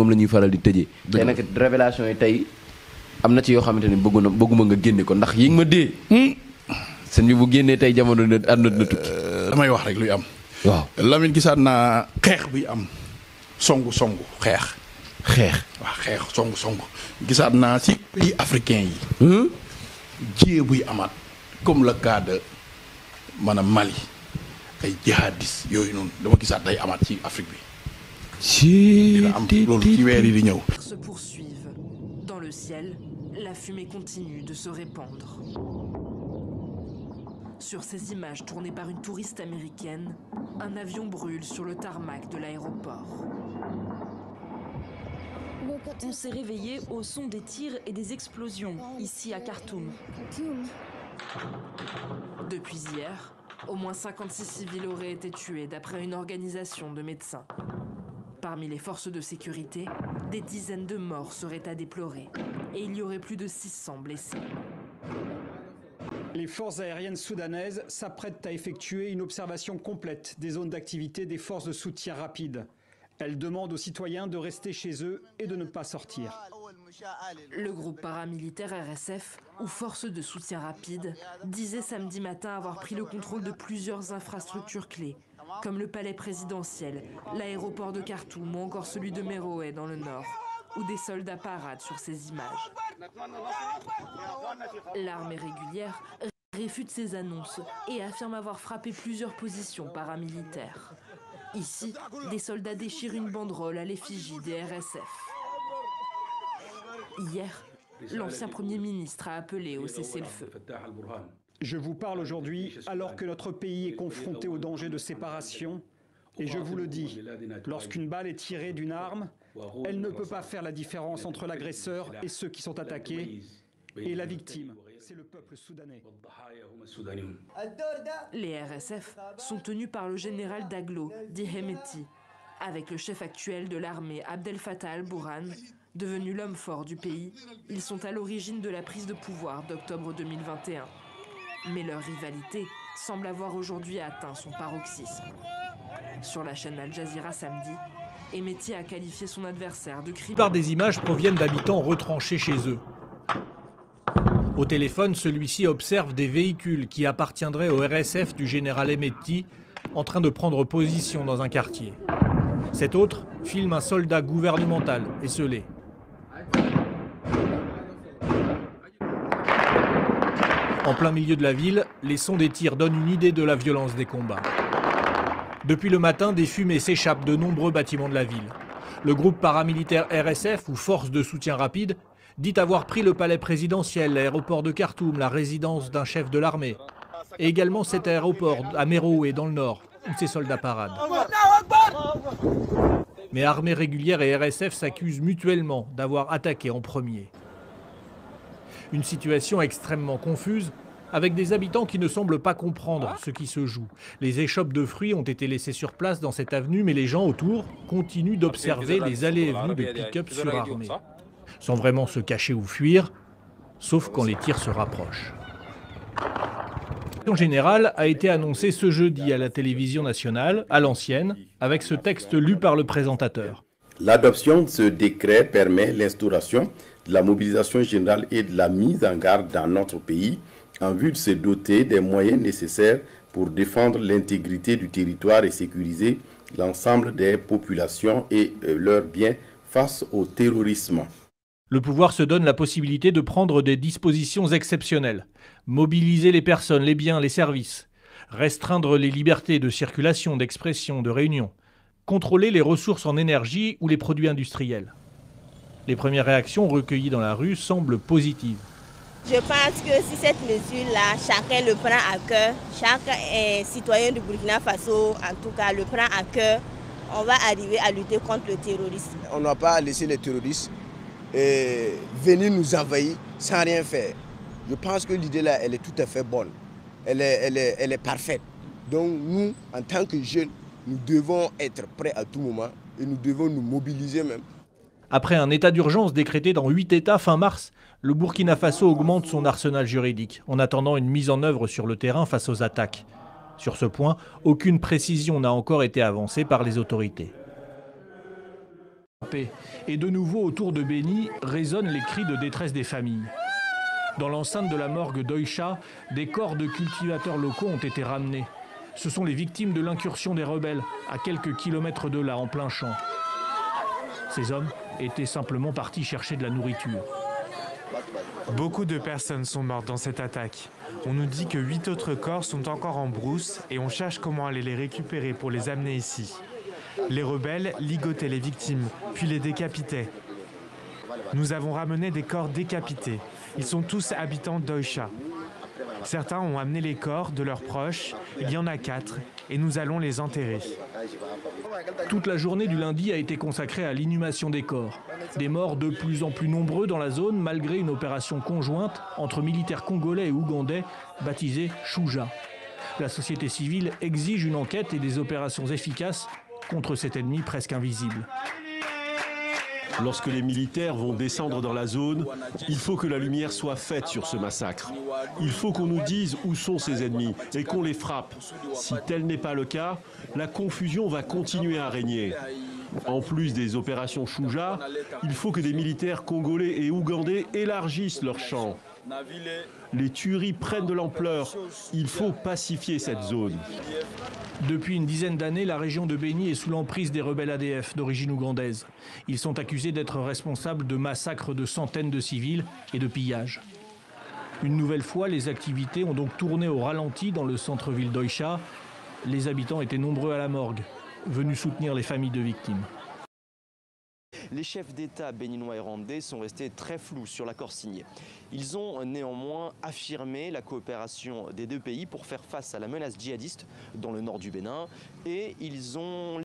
moom la ñuy faral di tëjee. tey nag révélation yi tey am na ci yoo xamante ne bëgguma nga génne ko ndax yi nga ma dee. sëñ bi bu génnee tey jamono na àdduna na tukki. damay wax rek luy am. waaw Lamine gisaat naa xeex buy am songu xeex. waaw xeex songu gisaat naa ci pays africain yi. jiyee buy amaat comme le cas de maanaam Mali ay jihadistes yooyu noonu dama gisaat day amaat ci Afrique bi. dina am loolu ci weer yi di ñëw. Se poursuivent. Dans le ciel, la fumée continue de se répandre. Sur ces images tournées par une touriste américaine, un avion brûle sur le tarmac de l'aéroport. On s'est réveillé au son des tirs et des explosions, ici à Khartoum. Depuis hier, au moins 56 civils auraient été tués d'après une organisation de médecins. Parmi les forces de sécurité, des dizaines de morts seraient à déplorer et il y aurait plus de 600 blessés. Les forces aériennes soudanaises s'apprêtent à effectuer une observation complète des zones d'activité des forces de soutien rapide. Elles demandent aux citoyens de rester chez eux et de ne pas sortir. Le groupe paramilitaire RSF, ou Forces de soutien rapide, disait samedi matin avoir pris le contrôle de plusieurs infrastructures clés, comme le palais présidentiel, l'aéroport de Khartoum ou encore celui de Meroé dans le nord, où des soldats paradent sur ces images. L'armée régulière réfute ces annonces et affirme avoir frappé plusieurs positions paramilitaires. Ici, des soldats déchirent une banderole à l'effigie des RSF. Hier, l'ancien Premier ministre a appelé au cessez-le-feu. Je vous parle aujourd'hui alors que notre pays est confronté au danger de séparation. Et je vous le dis, lorsqu'une balle est tirée d'une arme, elle ne peut pas faire la différence entre l'agresseur et ceux qui sont attaqués. Et la victime, c'est le peuple soudanais. Les RSF sont tenus par le général Daglo, dit Hemeti, avec le chef actuel de l'armée Abdel Fattah al-Burhan. Devenu l'homme fort du pays, ils sont à l'origine de la prise de pouvoir d'octobre 2021. Mais leur rivalité semble avoir aujourd'hui atteint son paroxysme. Sur la chaîne Al Jazeera samedi, Hemeti a qualifié son adversaire de criminel. La plupart des images proviennent d'habitants retranchés chez eux. Au téléphone, celui-ci observe des véhicules qui appartiendraient au RSF du général Hemeti en train de prendre position dans un quartier. Cet autre filme un soldat gouvernemental esseulé. En plein milieu de la ville, les sons des tirs donnent une idée de la violence des combats. Depuis le matin, des fumées s'échappent de nombreux bâtiments de la ville. Le groupe paramilitaire RSF, ou Force de soutien rapide, dit avoir pris le palais présidentiel, l'aéroport de Khartoum, la résidence d'un chef de l'armée, et également cet aéroport à Meroé dans le nord, où ces soldats paradent. Mais armée régulière et RSF s'accusent mutuellement d'avoir attaqué en premier. Une situation extrêmement confuse, avec des habitants qui ne semblent pas comprendre ce qui se joue. Les échoppes de fruits ont été laissées sur place dans cette avenue, mais les gens autour continuent d'observer les allées et venues de pick-up surarmés. Sans vraiment se cacher ou fuir, sauf quand les tirs se rapprochent. La générale a été annoncée ce jeudi à la télévision nationale, à l'ancienne, avec ce texte lu par le présentateur. L'adoption de ce décret permet l'instauration de la mobilisation générale et de la mise en garde dans notre pays en vue de se doter des moyens nécessaires pour défendre l'intégrité du territoire et sécuriser l'ensemble des populations et leurs biens face au terrorisme. Le pouvoir se donne la possibilité de prendre des dispositions exceptionnelles, mobiliser les personnes, les biens, les services, restreindre les libertés de circulation, d'expression, de réunion, contrôler les ressources en énergie ou les produits industriels. Les premières réactions recueillies dans la rue semblent positives. Je pense que si cette mesure-là, chacun le prend à cœur, chaque citoyen du Burkina Faso, en tout cas, le prend à cœur, on va arriver à lutter contre le terrorisme. On ne va pas laisser les terroristes venir nous envahir sans rien faire. Je pense que l'idée-là, elle est tout à fait bonne. Elle est parfaite. Donc nous, en tant que jeunes, nous devons être prêts à tout moment et nous devons nous mobiliser même. Après un état d'urgence décrété dans 8 États fin mars, le Burkina Faso augmente son arsenal juridique, en attendant une mise en œuvre sur le terrain face aux attaques. Sur ce point, aucune précision n'a encore été avancée par les autorités. Et de nouveau autour de Beni résonnent les cris de détresse des familles. Dans l'enceinte de la morgue d'Oïcha, des corps de cultivateurs locaux ont été ramenés. Ce sont les victimes de l'incursion des rebelles, à quelques kilomètres de là, en plein champ. Ces hommes étaient simplement partis chercher de la nourriture. Beaucoup de personnes sont mortes dans cette attaque. On nous dit que 8 autres corps sont encore en brousse et on cherche comment aller les récupérer pour les amener ici. Les rebelles ligotaient les victimes, puis les décapitaient. Nous avons ramené des corps décapités. Ils sont tous habitants d'Oïcha. Certains ont amené les corps de leurs proches, il y en a 4, et nous allons les enterrer. Toute la journée du lundi a été consacrée à l'inhumation des corps. Des morts de plus en plus nombreux dans la zone, malgré une opération conjointe entre militaires congolais et ougandais, baptisée Shuja. La société civile exige une enquête et des opérations efficaces contre cet ennemi presque invisible. Lorsque les militaires vont descendre dans la zone, il faut que la lumière soit faite sur ce massacre. Il faut qu'on nous dise où sont ces ennemis et qu'on les frappe. Si tel n'est pas le cas, la confusion va continuer à régner. En plus des opérations Shuja, il faut que des militaires congolais et ougandais élargissent leur champ. Les tueries prennent de l'ampleur. Il faut pacifier cette zone. Depuis une dizaine d'années, la région de Beni est sous l'emprise des rebelles ADF d'origine ougandaise. Ils sont accusés d'être responsables de massacres de centaines de civils et de pillages. Une nouvelle fois, les activités ont donc tourné au ralenti dans le centre-ville d'Oïcha. Les habitants étaient nombreux à la morgue, venus soutenir les familles de victimes. Les chefs d'État béninois et rwandais sont restés très flous sur l'accord signé. Ils ont néanmoins affirmé la coopération des deux pays pour faire face à la menace djihadiste dans le nord du Bénin et ils ont